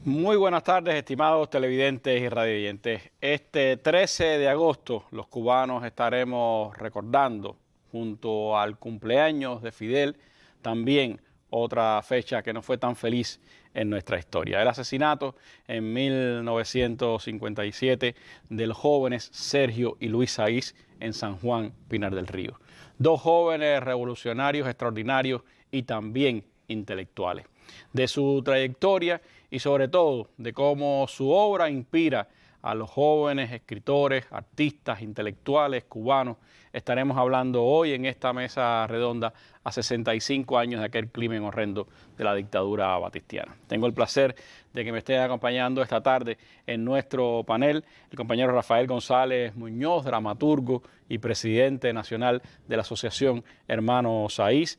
Muy buenas tardes, estimados televidentes y radioyentes. Este 13 de agosto los cubanos estaremos recordando, junto al cumpleaños de Fidel, también otra fecha que no fue tan feliz en nuestra historia. El asesinato en 1957 de los jóvenes Sergio y Luis Saiz en San Juan, Pinar del Río. Dos jóvenes revolucionarios extraordinarios y también intelectuales. De su trayectoria y sobre todo de cómo su obra inspira a los jóvenes escritores, artistas, intelectuales cubanos, estaremos hablando hoy en esta mesa redonda a 65 años de aquel crimen horrendo de la dictadura batistiana. Tengo el placer de que me esté acompañando esta tarde en nuestro panel el compañero Rafael González Muñoz, dramaturgo y presidente nacional de la Asociación Hermanos Saiz;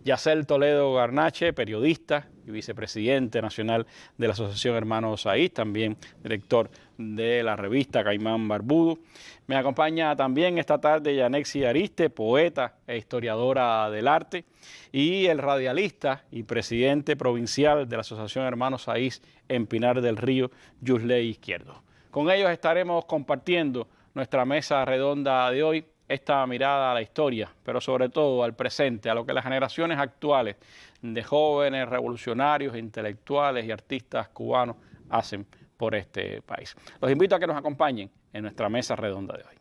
Yacel Toledo Garnache, periodista y vicepresidente nacional de la Asociación Hermanos Saiz, también director de la revista Caimán Barbudo. Me acompaña también esta tarde Yanexi Ariste, poeta e historiadora del arte, y el radialista y presidente provincial de la Asociación Hermanos Saiz en Pinar del Río, Yusley Izquierdo. Con ellos estaremos compartiendo nuestra mesa redonda de hoy, esta mirada a la historia, pero sobre todo al presente, a lo que las generaciones actuales de jóvenes revolucionarios, intelectuales y artistas cubanos hacen por este país. Los invito a que nos acompañen en nuestra mesa redonda de hoy.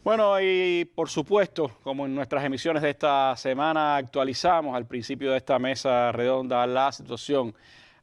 Bueno, y por supuesto, como en nuestras emisiones de esta semana actualizamos al principio de esta mesa redonda la situación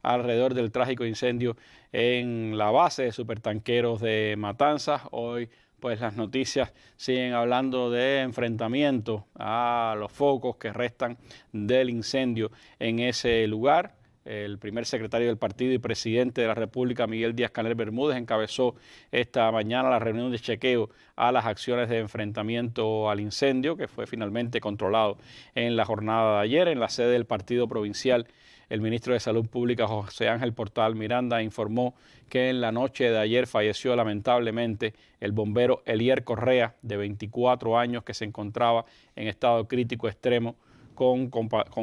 alrededor del trágico incendio en la base de supertanqueros de Matanzas. Hoy, pues las noticias siguen hablando de enfrentamiento a los focos que restan del incendio en ese lugar. El primer secretario del partido y presidente de la República, Miguel Díaz-Canel Bermúdez, encabezó esta mañana la reunión de chequeo a las acciones de enfrentamiento al incendio, que fue finalmente controlado en la jornada de ayer. En la sede del partido provincial, el ministro de Salud Pública, José Ángel Portal Miranda, informó que en la noche de ayer falleció lamentablemente el bombero Elier Correa, de 24 años, que se encontraba en estado crítico extremo, con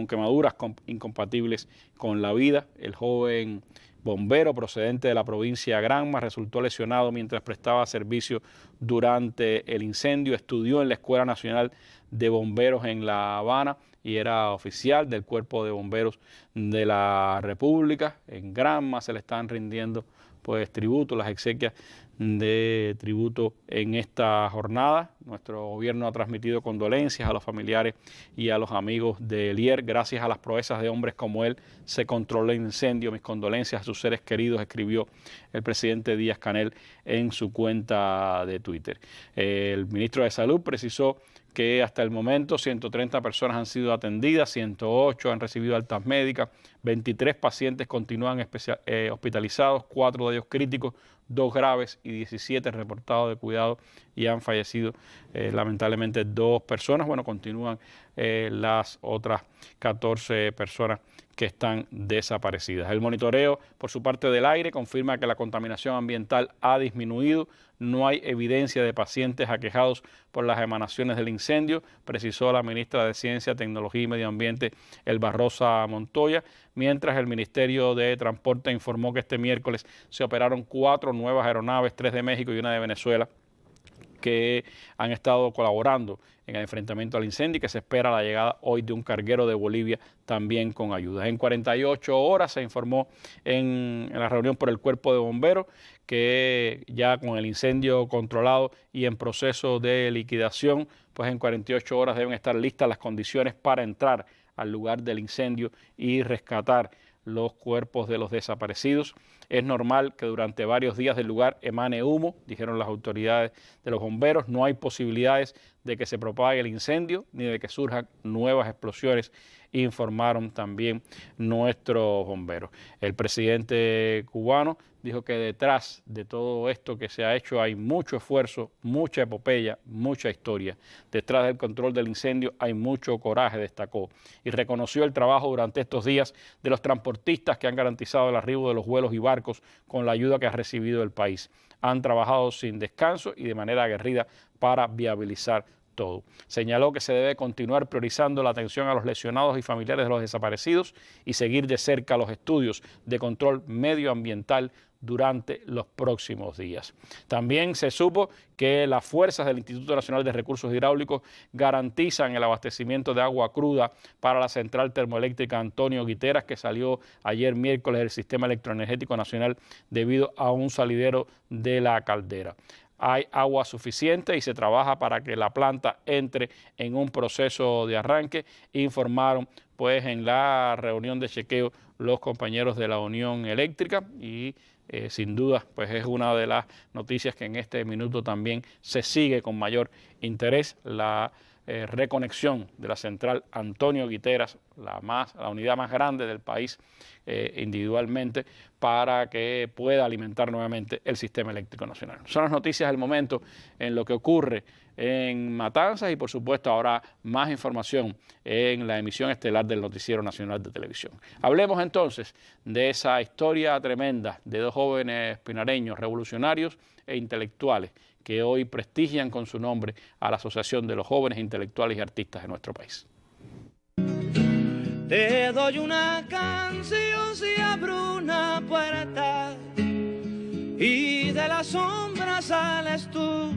quemaduras incompatibles con la vida. El joven bombero procedente de la provincia de Granma resultó lesionado mientras prestaba servicio durante el incendio. Estudió en la Escuela Nacional de Bomberos en La Habana y era oficial del Cuerpo de Bomberos de la República. En Granma se le están rindiendo pues tributo, las exequias de tributo en esta jornada. Nuestro gobierno ha transmitido condolencias a los familiares y a los amigos de Elier. Gracias a las proezas de hombres como él se controló el incendio. Mis condolencias a sus seres queridos, escribió el presidente Díaz-Canel en su cuenta de Twitter. El ministro de Salud precisó que hasta el momento 130 personas han sido atendidas, 108 han recibido altas médicas, 23 pacientes continúan hospitalizados, 4 de ellos críticos, 2 graves y 17 reportados de cuidado, y han fallecido lamentablemente 2 personas. Bueno, continúan las otras 14 personas que están desaparecidas. El monitoreo por su parte del aire confirma que la contaminación ambiental ha disminuido. No hay evidencia de pacientes aquejados por las emanaciones del incendio, precisó la ministra de Ciencia, Tecnología y Medio Ambiente, Elba Rosa Montoya, mientras el Ministerio de Transporte informó que este miércoles se operaron 4 nuevas aeronaves, 3 de México y 1 de Venezuela, que han estado colaborando en el enfrentamiento al incendio, y que se espera la llegada hoy de un carguero de Bolivia también con ayuda. En 48 horas se informó en la reunión por el Cuerpo de Bomberos que ya con el incendio controlado y en proceso de liquidación, pues en 48 horas deben estar listas las condiciones para entrar al lugar del incendio y rescatar los cuerpos de los desaparecidos. Es normal que durante varios días del lugar emane humo, dijeron las autoridades de los bomberos. No hay posibilidades de que se propague el incendio ni de que surjan nuevas explosiones, informaron también nuestros bomberos. El presidente cubano dijo que detrás de todo esto que se ha hecho hay mucho esfuerzo, mucha epopeya, mucha historia. Detrás del control del incendio hay mucho coraje, destacó, y reconoció el trabajo durante estos días de los transportistas que han garantizado el arribo de los vuelos y barcos con la ayuda que ha recibido el país. Han trabajado sin descanso y de manera aguerrida para viabilizar todo. Señaló que se debe continuar priorizando la atención a los lesionados y familiares de los desaparecidos y seguir de cerca los estudios de control medioambiental durante los próximos días. También se supo que las fuerzas del Instituto Nacional de Recursos Hidráulicos garantizan el abastecimiento de agua cruda para la central termoeléctrica Antonio Guiteras, que salió ayer miércoles del Sistema Electroenergético Nacional debido a un salidero de la caldera. Hay agua suficiente y se trabaja para que la planta entre en un proceso de arranque, informaron pues en la reunión de chequeo los compañeros de la Unión Eléctrica y sin duda pues es una de las noticias que en este minuto también se sigue con mayor interés, la reconexión de la central Antonio Guiteras, la unidad más grande del país individualmente, para que pueda alimentar nuevamente el sistema eléctrico nacional. Son las noticias del momento en lo que ocurre en Matanzas y por supuesto ahora más información en la emisión estelar del Noticiero Nacional de Televisión. Hablemos entonces de esa historia tremenda de dos jóvenes pinareños revolucionarios e intelectuales que hoy prestigian con su nombre a la Asociación de los Jóvenes Intelectuales y Artistas de nuestro país. Te doy una canción si abro una puerta y de la sombra sales tú.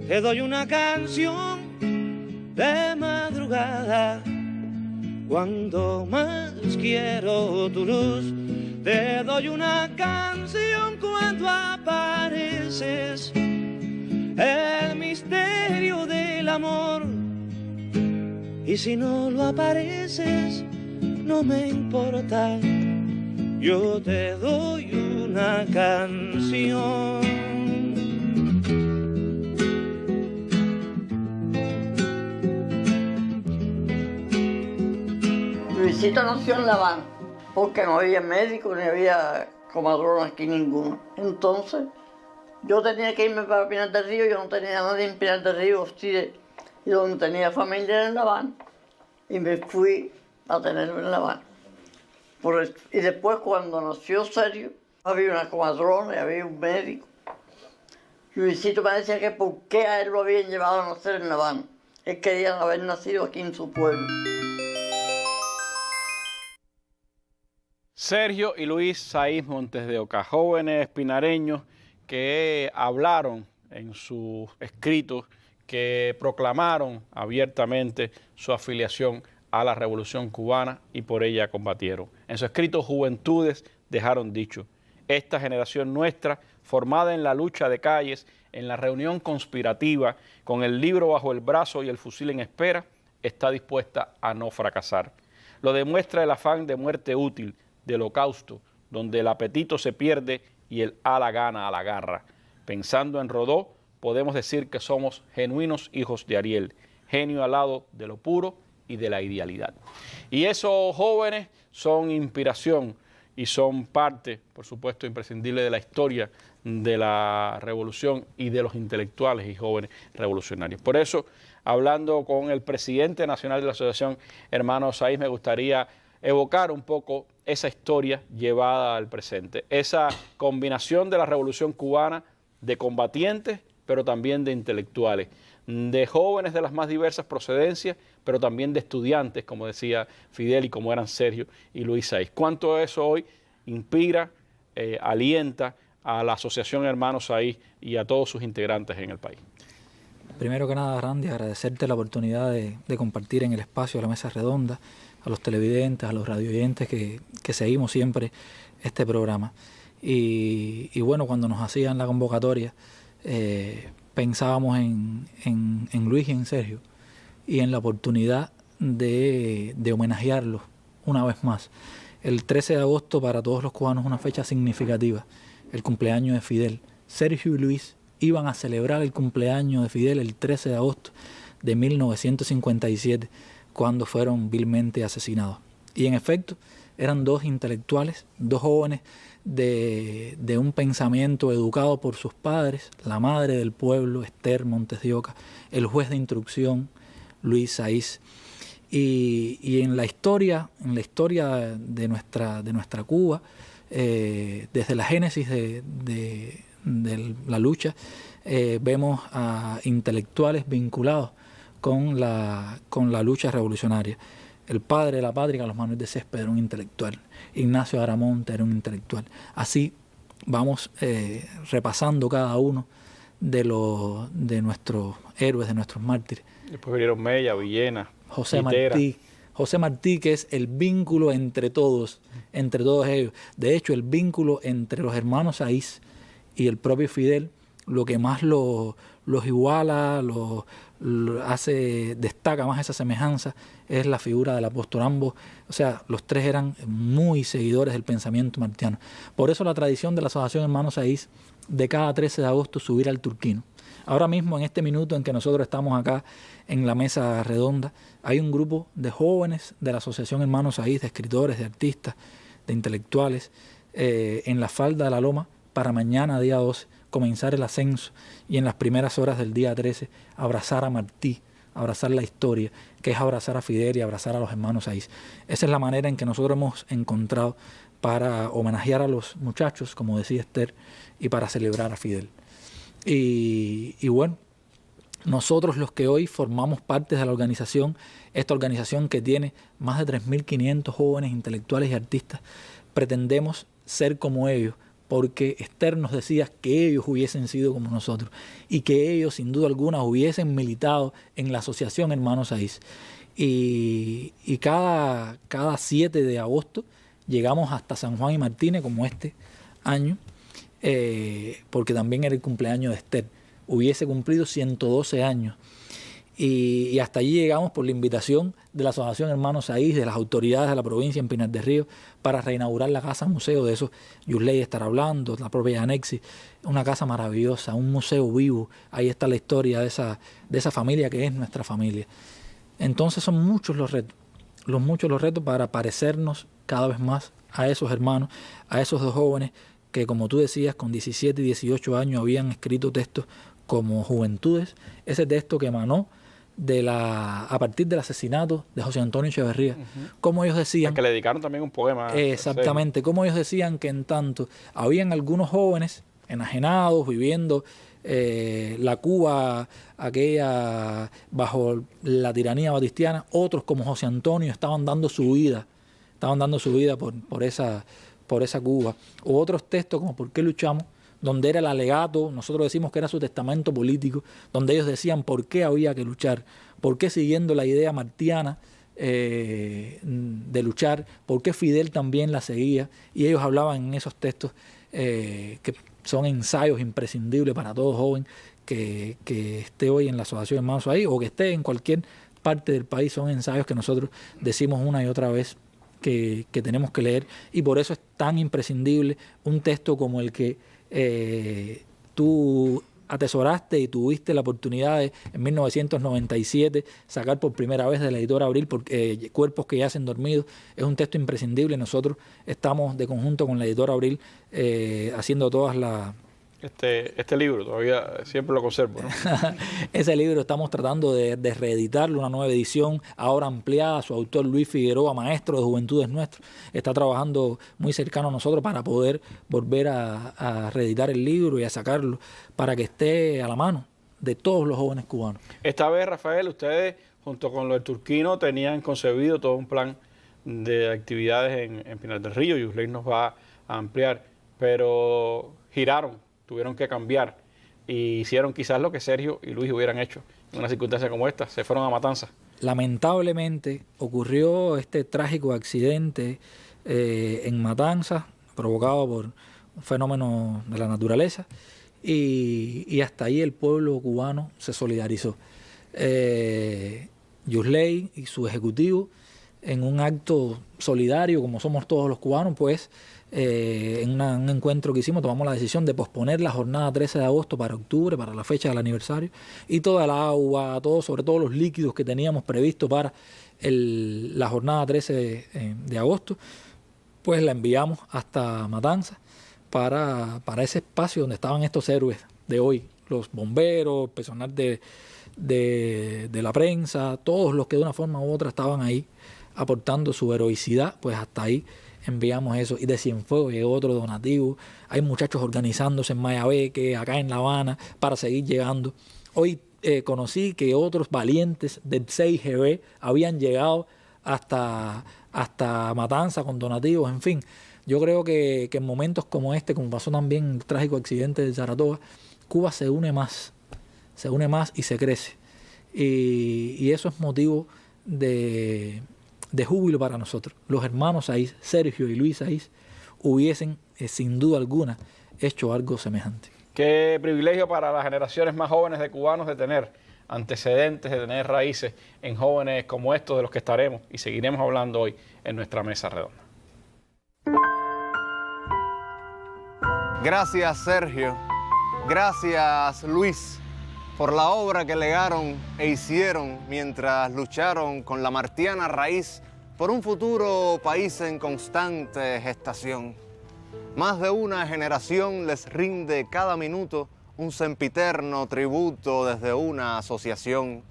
Te doy una canción de madrugada cuando más quiero tu luz. Te doy una canción cuando apareces, el misterio del amor. Y si no lo apareces, no me importa, yo te doy una canción. Luisito nació en La Habana, porque no había médico ni había comadrón aquí ninguno. Entonces, yo tenía que irme para Pinar del Río, yo no tenía nadie en Pinar del Río, y donde tenía familia era en La Habana. Y me fui a tenerlo en La Habana. Y después, cuando nació Sergio, había una comadrona y había un médico. Luisito me decía que por qué a él lo habían llevado a nacer en La Habana. Él quería haber nacido aquí en su pueblo. Sergio y Luis Saiz Montes de Oca, jóvenes pinareños que hablaron en sus escritos, que proclamaron abiertamente su afiliación a la Revolución Cubana y por ella combatieron. En sus escritos Juventudes dejaron dicho: esta generación nuestra, formada en la lucha de calles, en la reunión conspirativa, con el libro bajo el brazo y el fusil en espera, está dispuesta a no fracasar. Lo demuestra el afán de muerte útil, de holocausto, donde el apetito se pierde y el ala gana a la garra. Pensando en Rodó, podemos decir que somos genuinos hijos de Ariel, genio al lado de lo puro y de la idealidad. Y esos jóvenes son inspiración y son parte, por supuesto, imprescindible de la historia de la revolución y de los intelectuales y jóvenes revolucionarios. Por eso, hablando con el presidente nacional de la Asociación Hermanos Saiz, me gustaría evocar un poco esa historia llevada al presente, esa combinación de la Revolución Cubana, de combatientes, pero también de intelectuales, de jóvenes de las más diversas procedencias, pero también de estudiantes, como decía Fidel y como eran Sergio y Luis Saiz. ¿Cuánto eso hoy inspira, alienta a la Asociación Hermanos Saiz y a todos sus integrantes en el país? Primero que nada, Randy, agradecerte la oportunidad de compartir en el espacio de la mesa redonda, a los televidentes, a los radioyentes que seguimos siempre este programa. Y bueno, cuando nos hacían la convocatoria, pensábamos en Luis y en Sergio, y en la oportunidad de homenajearlos una vez más. El 13 de agosto para todos los cubanos es una fecha significativa, el cumpleaños de Fidel. Sergio y Luis iban a celebrar el cumpleaños de Fidel el 13 de agosto de 1957, cuando fueron vilmente asesinados. Y en efecto, eran dos intelectuales, dos jóvenes de un pensamiento educado por sus padres, la madre del pueblo, Esther Montes de Oca, el juez de instrucción, Luis Saiz. Y en la historia de nuestra Cuba, desde la génesis de la lucha, vemos a intelectuales vinculados con la lucha revolucionaria. El padre de la patria, Carlos Manuel de Céspedes, era un intelectual. Ignacio Aramonte era un intelectual. Así vamos repasando cada uno de nuestros héroes, de nuestros mártires. Después vinieron Mella, Villena, José Martí, que es el vínculo entre todos ellos. De hecho, el vínculo entre los hermanos Saiz y el propio Fidel, lo que más los iguala, destaca más esa semejanza, es la figura del apóstol. Ambos, o sea, los tres eran muy seguidores del pensamiento martiano. Por eso la tradición de la Asociación Hermanos Saiz de cada 13 de agosto subir al Turquino. Ahora mismo, en este minuto en que nosotros estamos acá en la mesa redonda, hay un grupo de jóvenes de la Asociación Hermanos Saiz, de escritores, de artistas, de intelectuales, en la falda de la Loma, para mañana, día 12, comenzar el ascenso y en las primeras horas del día 13 abrazar a Martí, abrazar la historia, que es abrazar a Fidel y abrazar a los hermanos Saiz. Esa es la manera en que nosotros hemos encontrado para homenajear a los muchachos, como decía Esther, y para celebrar a Fidel. Y bueno, nosotros los que hoy formamos parte de la organización, esta organización que tiene más de 3.500 jóvenes intelectuales y artistas, pretendemos ser como ellos, porque Esther nos decía que ellos hubiesen sido como nosotros y que ellos sin duda alguna hubiesen militado en la Asociación Hermanos Saiz. Y cada 7 de agosto llegamos hasta San Juan y Martínez, como este año, porque también era el cumpleaños de Esther. Hubiese cumplido 112 años. Y hasta allí llegamos por la invitación de la Asociación Hermanos Saiz, de las autoridades de la provincia en Pinar del Río, para reinaugurar la casa museo. De eso Yusley estará hablando, la propia Yanexi. Una casa maravillosa, un museo vivo. Ahí está la historia de esa familia que es nuestra familia. Entonces son muchos los retos para parecernos cada vez más a esos hermanos, a esos dos jóvenes que, como tú decías, con 17 y 18 años habían escrito textos como Juventudes, ese texto que emanó a partir del asesinato de José Antonio Echeverría. Como ellos decían, que le dedicaron también un poema. Exactamente, como ellos decían que en tanto habían algunos jóvenes enajenados, viviendo la Cuba aquella bajo la tiranía batistiana, otros como José Antonio estaban dando su vida por esa Cuba. O otros textos como ¿Por qué luchamos?, donde era el alegato, nosotros decimos que era su testamento político, donde ellos decían por qué había que luchar, por qué siguiendo la idea martiana de luchar, por qué Fidel también la seguía, y ellos hablaban en esos textos que son ensayos imprescindibles para todo joven que esté hoy en la Asociación Hermanos Saiz o que esté en cualquier parte del país. Son ensayos que nosotros decimos una y otra vez que tenemos que leer, y por eso es tan imprescindible un texto como el que tú atesoraste y tuviste la oportunidad de, en 1997, sacar por primera vez de la editora Abril, porque Cuerpos que yacen dormidos. Es un texto imprescindible. Nosotros estamos de conjunto con la editora Abril haciendo todas las... Este libro todavía siempre lo conservo, ¿no? Ese libro estamos tratando de reeditarlo, una nueva edición, ahora ampliada. Su autor, Luis Figueroa, maestro de Juventudes Nuestras, está trabajando muy cercano a nosotros para poder volver a reeditar el libro y a sacarlo para que esté a la mano de todos los jóvenes cubanos. Esta vez, Rafael, ustedes, junto con lo del Turquino, tenían concebido todo un plan de actividades en Pinar del Río. Yusley nos va a ampliar, pero tuvieron que cambiar y hicieron quizás lo que Sergio y Luis hubieran hecho en una circunstancia como esta. Se fueron a Matanzas. Lamentablemente ocurrió este trágico accidente en Matanzas, provocado por un fenómeno de la naturaleza, y hasta ahí el pueblo cubano se solidarizó. Yusley y su ejecutivo en un acto solidario, como somos todos los cubanos, pues en un encuentro que hicimos tomamos la decisión de posponer la jornada 13 de agosto para octubre, para la fecha del aniversario, y toda el agua, sobre todo los líquidos que teníamos previsto para la jornada 13 de agosto, pues la enviamos hasta Matanzas para ese espacio donde estaban estos héroes de hoy, los bomberos, personal de la prensa, todos los que de una forma u otra estaban ahí aportando su heroicidad, pues hasta ahí enviamos eso. Y de Cienfuegos llegó otro donativo, hay muchachos organizándose en Mayabeque, acá en La Habana, para seguir llegando. Hoy conocí que otros valientes del 6GB habían llegado hasta Matanza con donativos, en fin. Yo creo que en momentos como este, como pasó también el trágico accidente de Saratoga, Cuba se une más y se crece. Y eso es motivo de júbilo para nosotros. Los hermanos Saiz, Sergio y Luis Saiz, hubiesen sin duda alguna hecho algo semejante. Qué privilegio para las generaciones más jóvenes de cubanos de tener antecedentes, de tener raíces en jóvenes como estos de los que estaremos y seguiremos hablando hoy en nuestra mesa redonda. Gracias, Sergio. Gracias, Luis, por la obra que legaron e hicieron mientras lucharon con la martiana raíz por un futuro país en constante gestación. Más de una generación les rinde cada minuto un sempiterno tributo desde una asociación.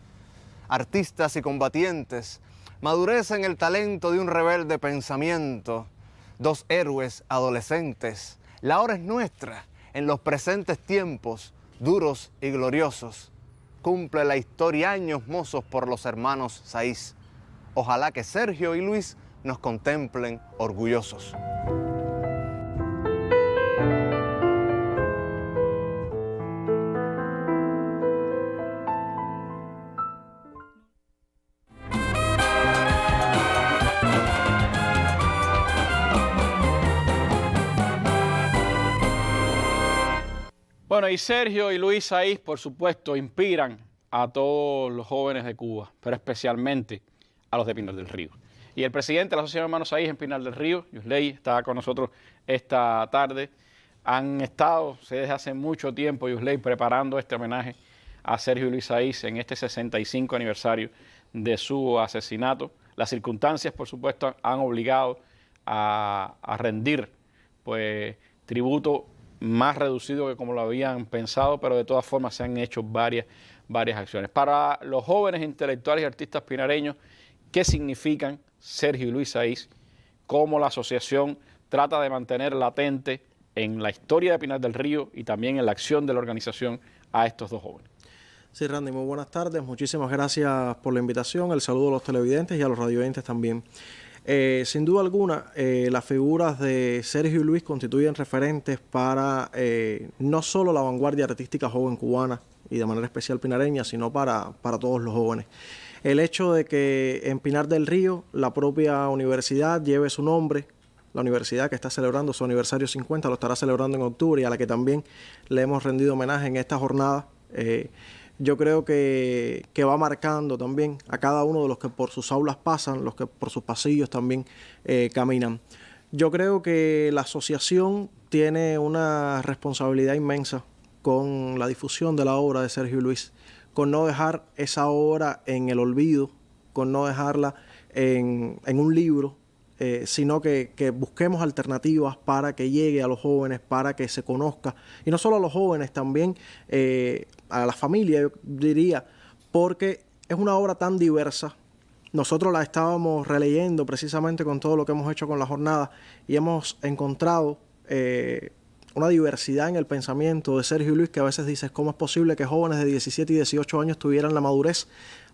Artistas y combatientes madurecen el talento de un rebelde pensamiento. Dos héroes adolescentes, la hora es nuestra en los presentes tiempos duros y gloriosos. Cumple la historia años mozos por los hermanos Saiz. Ojalá que Sergio y Luis nos contemplen orgullosos. Bueno, y Sergio y Luis Saiz, por supuesto, inspiran a todos los jóvenes de Cuba, pero especialmente a los de Pinar del Río. Y el presidente de la Asociación Hermanos Saiz en Pinar del Río, Yusley, está con nosotros esta tarde. Han estado desde hace mucho tiempo, Yusley, preparando este homenaje a Sergio y Luis Saiz en este 65 aniversario de su asesinato. Las circunstancias, por supuesto, han obligado a rendir pues tributo más reducido que como lo habían pensado, pero de todas formas se han hecho varias acciones. Para los jóvenes intelectuales y artistas pinareños, ¿qué significan Sergio y Luis Saiz? ¿Cómo la asociación trata de mantener latente en la historia de Pinar del Río y también en la acción de la organización a estos dos jóvenes? Sí, Randy, muy buenas tardes. Muchísimas gracias por la invitación, el saludo a los televidentes y a los radiovidentes también. Sin duda alguna, las figuras de Sergio y Luis constituyen referentes para no solo la vanguardia artística joven cubana y de manera especial pinareña, sino para todos los jóvenes. El hecho de que en Pinar del Río la propia universidad lleve su nombre, la universidad que está celebrando su aniversario 50, lo estará celebrando en octubre y a la que también le hemos rendido homenaje en esta jornada, yo creo que va marcando también a cada uno de los que por sus aulas pasan, los que por sus pasillos también caminan. Yo creo que la asociación tiene una responsabilidad inmensa con la difusión de la obra de Sergio y Luis, con no dejar esa obra en el olvido, con no dejarla en un libro, sino que busquemos alternativas para que llegue a los jóvenes, para que se conozca, y no solo a los jóvenes, también a la familia, yo diría, porque es una obra tan diversa. Nosotros la estábamos releyendo precisamente con todo lo que hemos hecho con la jornada y hemos encontrado una diversidad en el pensamiento de Sergio y Luis que a veces dices, ¿cómo es posible que jóvenes de 17 y 18 años tuvieran la madurez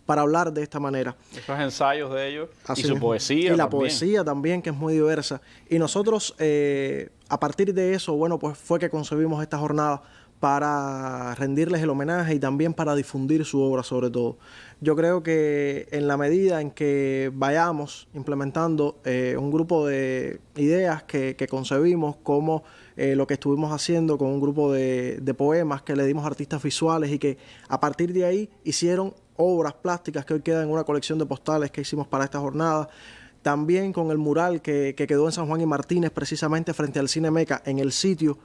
para hablar de esta manera? Esos ensayos de ellos. Así y su mismo. poesía. Y la también. poesía también, que es muy diversa. Y nosotros, a partir de eso, bueno, pues fue que concebimos esta jornada para rendirles el homenaje y también para difundir su obra sobre todo. Yo creo que en la medida en que vayamos implementando un grupo de ideas que concebimos, como lo que estuvimos haciendo con un grupo de poemas que le dimos a artistas visuales y que a partir de ahí hicieron obras plásticas que hoy quedan en una colección de postales que hicimos para esta jornada, también con el mural que quedó en San Juan y Martínez, precisamente frente al Cine Meca, en el sitio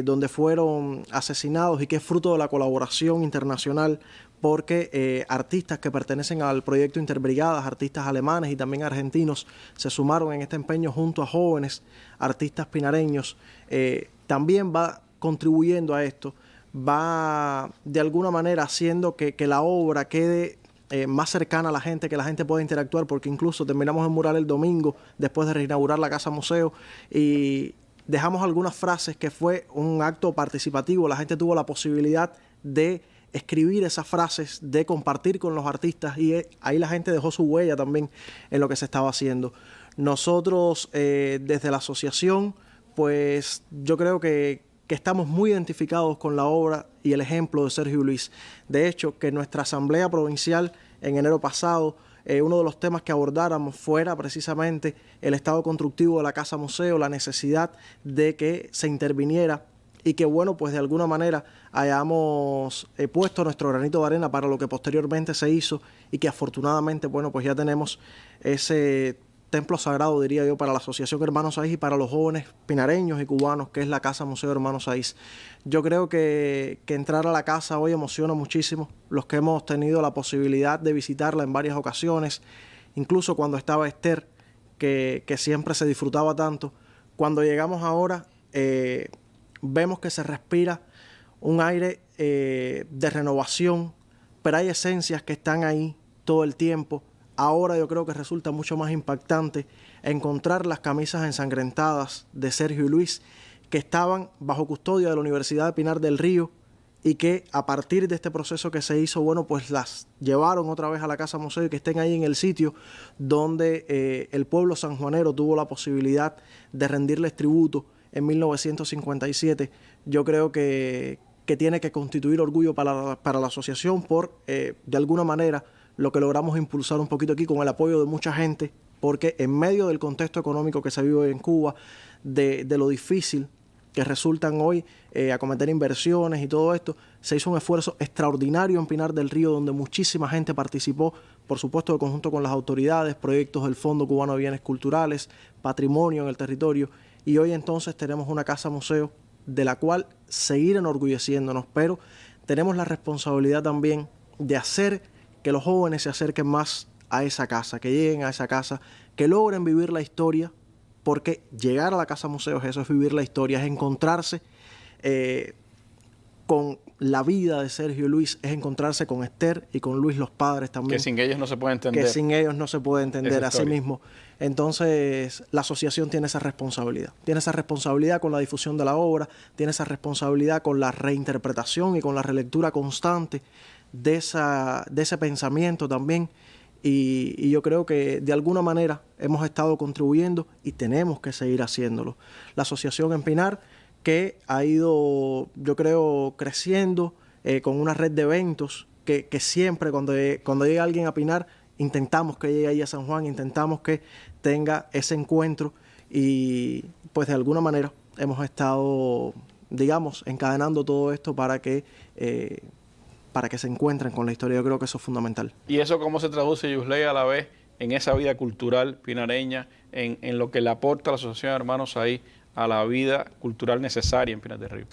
donde fueron asesinados y que es fruto de la colaboración internacional, porque artistas que pertenecen al proyecto Interbrigadas, artistas alemanes y también argentinos, se sumaron en este empeño junto a jóvenes artistas pinareños. También va contribuyendo a esto, va de alguna manera haciendo que la obra quede más cercana a la gente, que la gente pueda interactuar, porque incluso terminamos el mural el domingo después de reinaugurar la Casa Museo y dejamos algunas frases que fue un acto participativo. La gente tuvo la posibilidad de escribir esas frases, de compartir con los artistas y ahí la gente dejó su huella también en lo que se estaba haciendo. Nosotros desde la asociación, pues yo creo que estamos muy identificados con la obra y el ejemplo de Sergio Luis. De hecho, que nuestra asamblea provincial en enero pasado, uno de los temas que abordáramos fuera precisamente el estado constructivo de la Casa Museo, la necesidad de que se interviniera y que, bueno, pues de alguna manera hayamos puesto nuestro granito de arena para lo que posteriormente se hizo y que afortunadamente, bueno, pues ya tenemos ese templo sagrado, diría yo, para la Asociación Hermanos Saiz y para los jóvenes pinareños y cubanos, que es la Casa Museo Hermanos Saiz. Yo creo que entrar a la casa hoy emociona muchísimo. Los que hemos tenido la posibilidad de visitarla en varias ocasiones, incluso cuando estaba Esther, que siempre se disfrutaba tanto. Cuando llegamos ahora, vemos que se respira un aire de renovación, pero hay esencias que están ahí todo el tiempo. Ahora yo creo que resulta mucho más impactante encontrar las camisas ensangrentadas de Sergio y Luis que estaban bajo custodia de la Universidad de Pinar del Río y que a partir de este proceso que se hizo, bueno, pues las llevaron otra vez a la Casa Museo y que estén ahí en el sitio donde el pueblo sanjuanero tuvo la posibilidad de rendirles tributo en 1957. Yo creo que tiene que constituir orgullo para la asociación por, de alguna manera, lo que logramos impulsar un poquito aquí con el apoyo de mucha gente, porque en medio del contexto económico que se vive en Cuba, de lo difícil que resultan hoy acometer inversiones y todo esto, se hizo un esfuerzo extraordinario en Pinar del Río, donde muchísima gente participó, por supuesto de conjunto con las autoridades, proyectos del Fondo Cubano de Bienes Culturales, patrimonio en el territorio, y hoy entonces tenemos una casa museo de la cual seguir enorgulleciéndonos, pero tenemos la responsabilidad también de hacer que los jóvenes se acerquen más a esa casa, que lleguen a esa casa, que logren vivir la historia, porque llegar a la Casa Museo eso es vivir la historia, es encontrarse con la vida de Sergio Luis, es encontrarse con Esther y con Luis los padres también. Que sin ellos no se puede entender. Que sin ellos no se puede entender a sí mismo. Entonces, la asociación tiene esa responsabilidad con la difusión de la obra, tiene esa responsabilidad con la reinterpretación y con la relectura constante de ese pensamiento también, y yo creo que de alguna manera hemos estado contribuyendo y tenemos que seguir haciéndolo. La asociación en Pinar, que ha ido, yo creo, creciendo con una red de eventos que siempre cuando llega alguien a Pinar, intentamos que llegue ahí a San Juan, intentamos que tenga ese encuentro y pues de alguna manera hemos estado, digamos, encadenando todo esto para que se encuentren con la historia. Yo creo que eso es fundamental. ¿Y eso cómo se traduce, Yusley, a la vez en esa vida cultural pinareña, en lo que le aporta la Asociación de Hermanos Saiz a la vida cultural necesaria en Pinar del Río?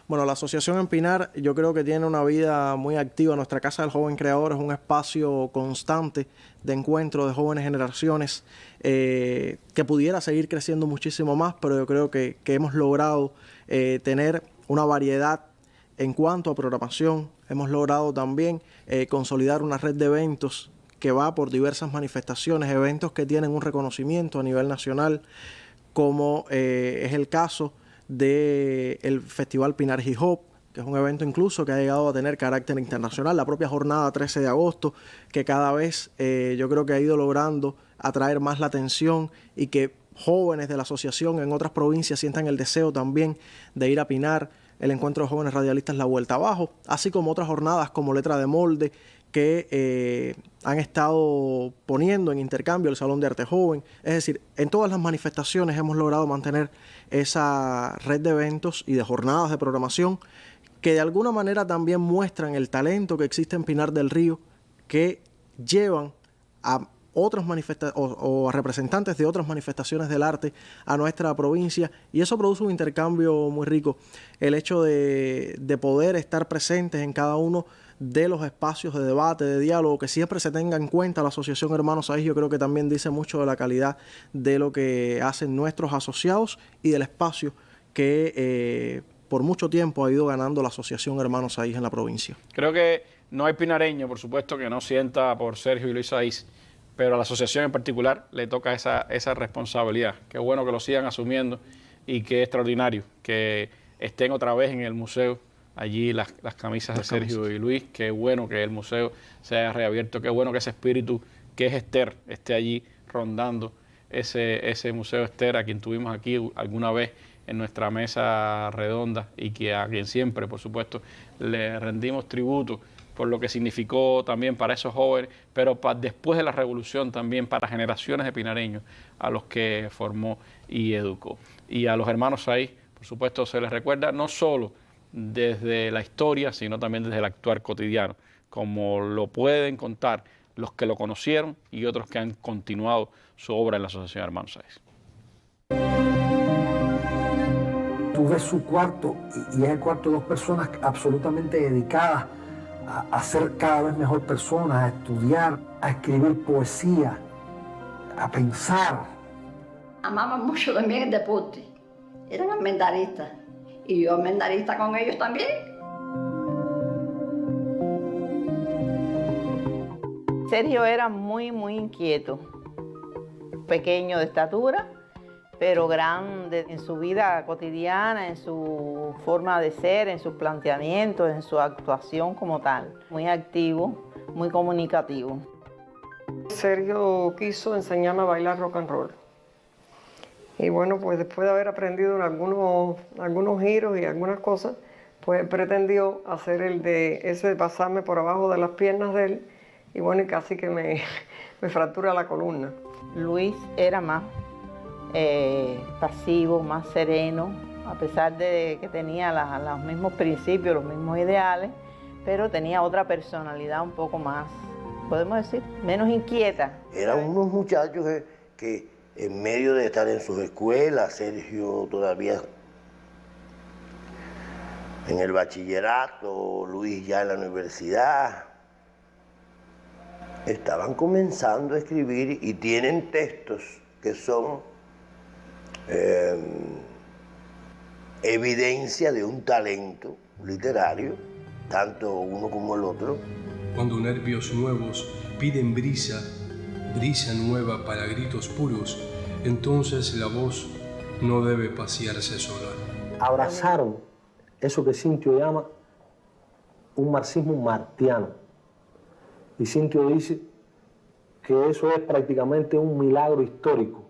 Bueno, la asociación en Pinar yo creo que tiene una vida muy activa. Nuestra Casa del Joven Creador es un espacio constante de encuentro de jóvenes generaciones que pudiera seguir creciendo muchísimo más, pero yo creo que hemos logrado tener una variedad en cuanto a programación. Hemos logrado también consolidar una red de eventos que va por diversas manifestaciones, eventos que tienen un reconocimiento a nivel nacional, como es el caso del Festival Pinar Hip Hop, que es un evento incluso que ha llegado a tener carácter internacional, la propia jornada 13 de agosto, que cada vez yo creo que ha ido logrando atraer más la atención y que jóvenes de la asociación en otras provincias sientan el deseo también de ir a Pinar, el Encuentro de Jóvenes Radialistas La Vuelta Abajo, así como otras jornadas como Letra de Molde, que han estado poniendo en intercambio el Salón de Arte Joven. Es decir, en todas las manifestaciones hemos logrado mantener esa red de eventos y de jornadas de programación que de alguna manera también muestran el talento que existe en Pinar del Río, que llevan a otras o representantes de otras manifestaciones del arte a nuestra provincia, y eso produce un intercambio muy rico. El hecho de poder estar presentes en cada uno de los espacios de debate, de diálogo, que siempre se tenga en cuenta la Asociación Hermanos Saiz, yo creo que también dice mucho de la calidad de lo que hacen nuestros asociados y del espacio que por mucho tiempo ha ido ganando la Asociación Hermanos Saiz en la provincia. Creo que no hay pinareño, por supuesto, que no sienta por Sergio y Luis Saiz, pero a la asociación en particular le toca esa responsabilidad. Qué bueno que lo sigan asumiendo y qué extraordinario que estén otra vez en el museo allí las camisas de Sergio y Luis. Qué bueno que el museo se haya reabierto, qué bueno que ese espíritu que es Esther esté allí rondando ese museo Esther, a quien tuvimos aquí alguna vez en nuestra mesa redonda y que a quien siempre, por supuesto, le rendimos tributo por lo que significó también para esos jóvenes, pero después de la revolución también para generaciones de pinareños a los que formó y educó. Y a los hermanos Saiz, por supuesto, se les recuerda no solo desde la historia, sino también desde el actuar cotidiano, como lo pueden contar los que lo conocieron y otros que han continuado su obra en la Asociación de Hermanos Saiz. Tú ves su cuarto y es el cuarto de dos personas absolutamente dedicadas a ser cada vez mejor personas, a estudiar, a escribir poesía, a pensar. Amaban mucho también el deporte, eran almendaristas y yo almendarista con ellos también. Sergio era muy inquieto, pequeño de estatura, pero grande en su vida cotidiana, en su forma de ser, en sus planteamientos, en su actuación como tal. Muy activo, muy comunicativo. Sergio quiso enseñarme a bailar rock and roll. Y bueno, pues después de haber aprendido en algunos giros y algunas cosas, pues pretendió hacer el de ese de pasarme por abajo de las piernas de él, y bueno, y casi que me fractura la columna. Luis era más pasivo, más sereno, a pesar de que tenía los mismos principios, los mismos ideales, pero tenía otra personalidad un poco más, podemos decir, menos inquieta. Eran unos muchachos que en medio de estar en sus escuelas, Sergio todavía en el bachillerato, Luis ya en la universidad, estaban comenzando a escribir y tienen textos que son evidencia de un talento literario, tanto uno como el otro. Cuando nervios nuevos piden brisa, brisa nueva para gritos puros, entonces la voz no debe pasearse sola. Abrazaron eso que Cintio llama un marxismo martiano. Y Cintio dice que eso es prácticamente un milagro histórico,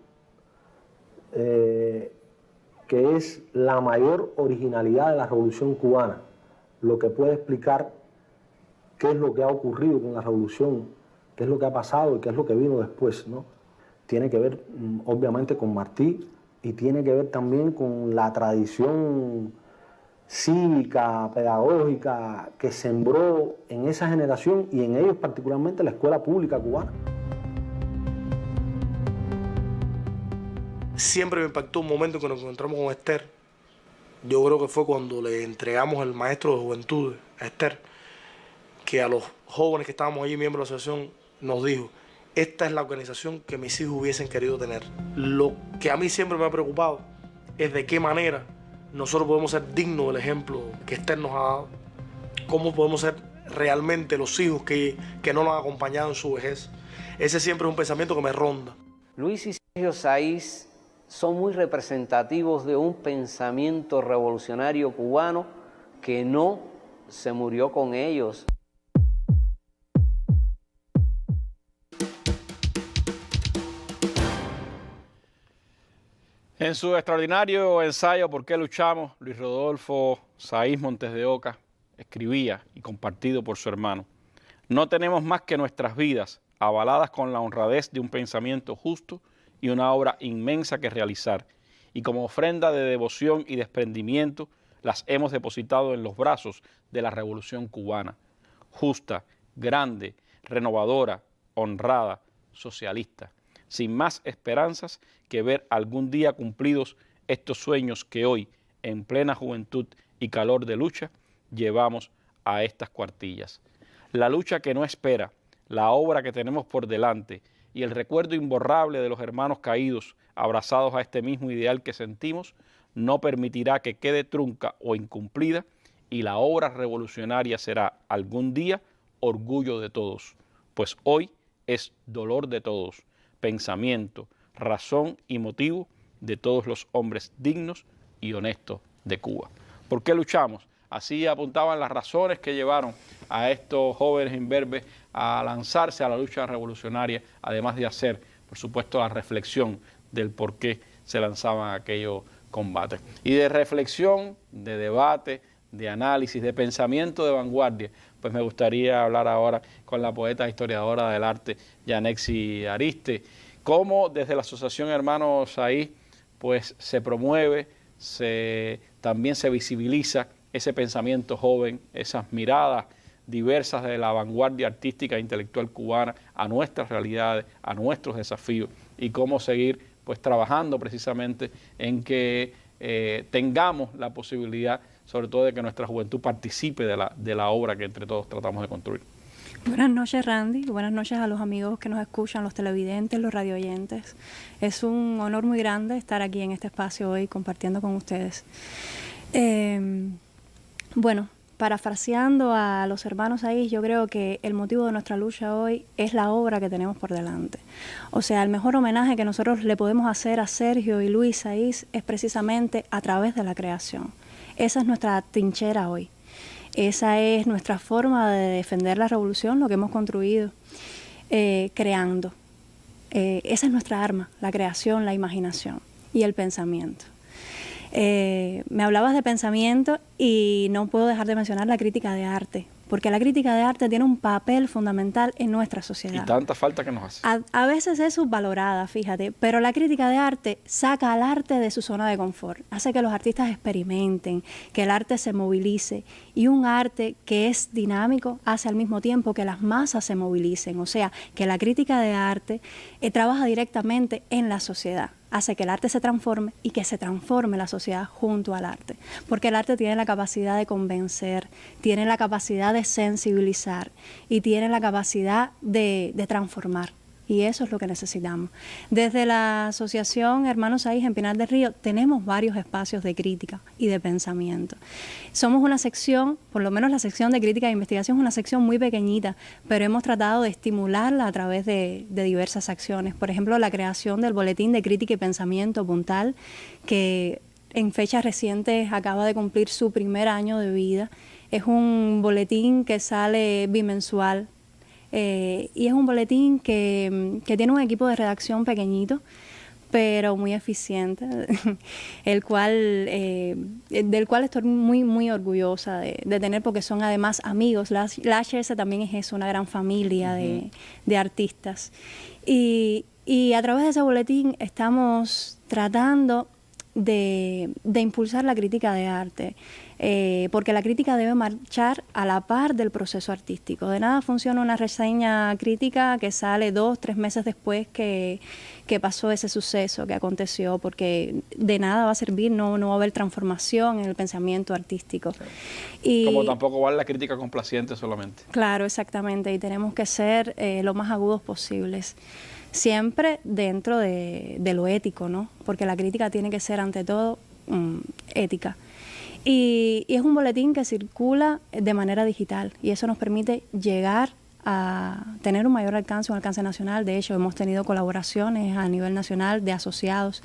que es la mayor originalidad de la Revolución Cubana, lo que puede explicar qué es lo que ha ocurrido con la Revolución, qué es lo que ha pasado y qué es lo que vino después, ¿no? Tiene que ver, obviamente, con Martí y tiene que ver también con la tradición cívica, pedagógica que sembró en esa generación y en ellos particularmente la escuela pública cubana. Siempre me impactó un momento en que nos encontramos con Esther. Yo creo que fue cuando le entregamos el maestro de juventud a Esther, que a los jóvenes que estábamos allí, miembros de la asociación, nos dijo: esta es la organización que mis hijos hubiesen querido tener. Lo que a mí siempre me ha preocupado es de qué manera nosotros podemos ser dignos del ejemplo que Esther nos ha dado, cómo podemos ser realmente los hijos que no nos han acompañado en su vejez. Ese siempre es un pensamiento que me ronda. Luis y Sergio Saiz son muy representativos de un pensamiento revolucionario cubano que no se murió con ellos. En su extraordinario ensayo ¿Por qué luchamos?, Luis Rodolfo Saiz Montes de Oca escribía, y compartido por su hermano: no tenemos más que nuestras vidas, avaladas con la honradez de un pensamiento justo y una obra inmensa que realizar, y como ofrenda de devoción y desprendimiento las hemos depositado en los brazos de la Revolución Cubana, justa, grande, renovadora, honrada, socialista, sin más esperanzas que ver algún día cumplidos estos sueños que hoy, en plena juventud y calor de lucha, llevamos a estas cuartillas. La lucha que no espera, la obra que tenemos por delante y el recuerdo imborrable de los hermanos caídos, abrazados a este mismo ideal que sentimos, no permitirá que quede trunca o incumplida, y la obra revolucionaria será algún día orgullo de todos, pues hoy es dolor de todos, pensamiento, razón y motivo de todos los hombres dignos y honestos de Cuba. ¿Por qué luchamos? Así apuntaban las razones que llevaron a estos jóvenes imberbes a lanzarse a la lucha revolucionaria, además de hacer, por supuesto, la reflexión del por qué se lanzaban a aquellos combates. Y de reflexión, de debate, de análisis, de pensamiento de vanguardia, pues me gustaría hablar ahora con la poeta e historiadora del arte, Yanexi Ariste, cómo desde la Asociación Hermanos Saiz pues se promueve, también se visibiliza ese pensamiento joven, esas miradas diversas de la vanguardia artística e intelectual cubana a nuestras realidades, a nuestros desafíos, y cómo seguir pues trabajando precisamente en que tengamos la posibilidad, sobre todo, de que nuestra juventud participe de la obra que entre todos tratamos de construir. Buenas noches, Randy. Buenas noches a los amigos que nos escuchan, los televidentes, los radioyentes. Es un honor muy grande estar aquí en este espacio hoy compartiendo con ustedes. Bueno, parafraseando a los hermanos Saiz, yo creo que el motivo de nuestra lucha hoy es la obra que tenemos por delante. O sea, el mejor homenaje que nosotros le podemos hacer a Sergio y Luis Saiz es precisamente a través de la creación. Esa es nuestra trinchera hoy. Esa es nuestra forma de defender la revolución, lo que hemos construido, creando. Esa es nuestra arma, la creación, la imaginación y el pensamiento. Me hablabas de pensamiento y no puedo dejar de mencionar la crítica de arte, porque la crítica de arte tiene un papel fundamental en nuestra sociedad. Y tanta falta que nos hace. A veces es subvalorada, fíjate, pero la crítica de arte saca al arte de su zona de confort, hace que los artistas experimenten, que el arte se movilice, y un arte que es dinámico hace al mismo tiempo que las masas se movilicen, o sea, que la crítica de arte trabaja directamente en la sociedad, hace que el arte se transforme y que se transforme la sociedad junto al arte, porque el arte tiene la capacidad de convencer, tiene la capacidad de sensibilizar y tiene la capacidad de transformar. Y eso es lo que necesitamos. Desde la Asociación Hermanos Saiz en Pinar del Río tenemos varios espacios de crítica y de pensamiento. Somos una sección, por lo menos la sección de crítica e investigación es una sección muy pequeñita, pero hemos tratado de estimularla a través de diversas acciones. Por ejemplo, la creación del Boletín de Crítica y Pensamiento Puntal, que en fechas recientes acaba de cumplir su primer año de vida. Es un boletín que sale bimensual. Y es un boletín que tiene un equipo de redacción pequeñito, pero muy eficiente, del cual estoy muy orgullosa de tener, porque son además amigos. La HS también es eso, una gran familia de artistas. Y a través de ese boletín estamos tratando de impulsar la crítica de arte, porque la crítica debe marchar a la par del proceso artístico. De nada funciona una reseña crítica que sale 2 o 3 meses después que pasó ese suceso que aconteció, porque de nada va a servir, no va a haber transformación en el pensamiento artístico. Y, como tampoco vale la crítica complaciente solamente. Claro, exactamente, y tenemos que ser lo más agudos posibles. Siempre dentro de lo ético, ¿no? Porque la crítica tiene que ser ante todo ética. Y es un boletín que circula de manera digital y eso nos permite llegar a tener un mayor alcance, un alcance nacional. De hecho, hemos tenido colaboraciones a nivel nacional de asociados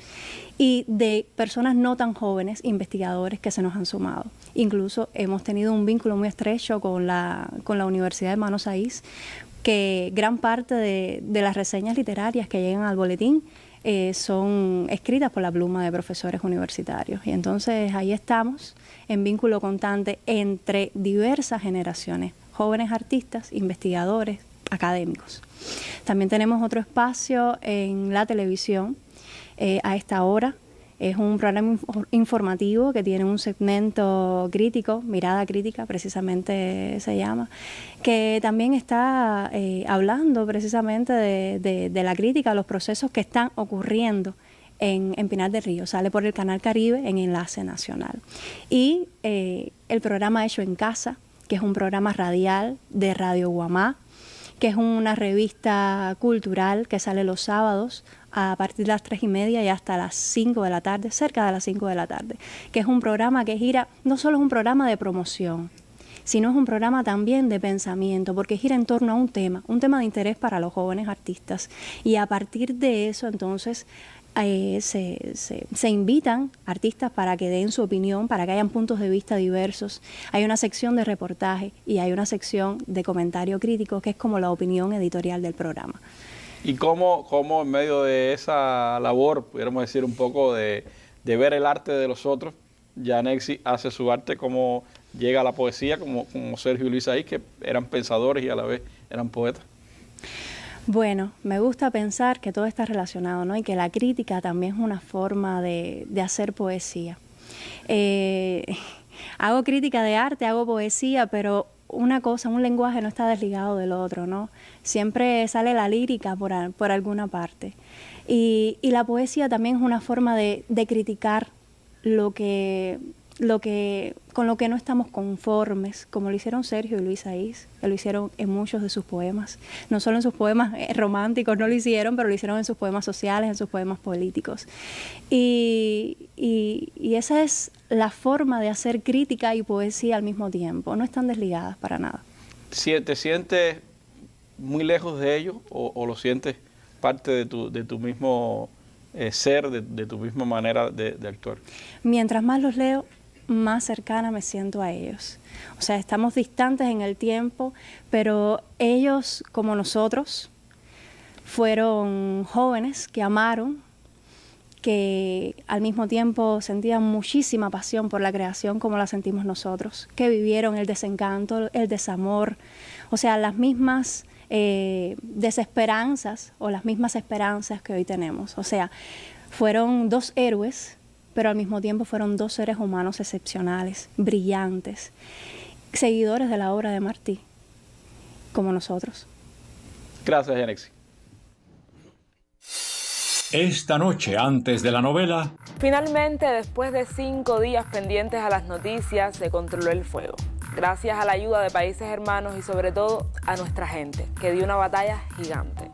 y de personas no tan jóvenes, investigadores que se nos han sumado. Incluso hemos tenido un vínculo muy estrecho con la Universidad de Hermanos Saiz, que gran parte de las reseñas literarias que llegan al boletín son escritas por la pluma de profesores universitarios. Y entonces ahí estamos en vínculo constante entre diversas generaciones, jóvenes artistas, investigadores, académicos. También tenemos otro espacio en la televisión a esta hora, Es un programa informativo que tiene un segmento crítico, Mirada Crítica precisamente se llama, que también está hablando precisamente de la crítica a los procesos que están ocurriendo en Pinar del Río. Sale por el Canal Caribe en Enlace Nacional. Y el programa Hecho en Casa, que es un programa radial de Radio Guamá, que es una revista cultural que sale los sábados a partir de las 3:30 y hasta las 5 de la tarde, cerca de las 5 de la tarde, que es un programa que gira, no solo es un programa de promoción, sino es un programa también de pensamiento, porque gira en torno a un tema de interés para los jóvenes artistas. Y a partir de eso, entonces, se invitan artistas para que den su opinión, para que hayan puntos de vista diversos. Hay una sección de reportaje y hay una sección de comentario crítico, que es como la opinión editorial del programa. ¿Y cómo en medio de esa labor, pudiéramos decir un poco de ver el arte de los otros, Yanexi hace su arte, cómo llega a la poesía, como Sergio y Luis ahí, que eran pensadores y a la vez eran poetas? Bueno, me gusta pensar que todo está relacionado, ¿no? Y que la crítica también es una forma de hacer poesía. Hago crítica de arte, hago poesía, pero una cosa, un lenguaje no está desligado del otro, ¿no? Siempre sale la lírica por alguna parte. Y la poesía también es una forma de criticar con lo que no estamos conformes, como lo hicieron Sergio y Luis Saiz, que lo hicieron en muchos de sus poemas. No solo en sus poemas románticos no lo hicieron, pero lo hicieron en sus poemas sociales, en sus poemas políticos. Y esa es la forma de hacer crítica y poesía al mismo tiempo, no están desligadas para nada. ¿Te sientes muy lejos de ellos o lo sientes parte de tu mismo ser, de tu misma manera de actuar? Mientras más los leo, más cercana me siento a ellos. O sea, estamos distantes en el tiempo, pero ellos, como nosotros, fueron jóvenes que amaron, que al mismo tiempo sentían muchísima pasión por la creación como la sentimos nosotros, que vivieron el desencanto, el desamor, o sea, las mismas desesperanzas o las mismas esperanzas que hoy tenemos. O sea, fueron dos héroes, pero al mismo tiempo fueron dos seres humanos excepcionales, brillantes, seguidores de la obra de Martí, como nosotros. Gracias, Yanexi. Esta noche, antes de la novela... Finalmente, después de 5 días pendientes a las noticias, se controló el fuego. Gracias a la ayuda de países hermanos y sobre todo a nuestra gente, que dio una batalla gigante.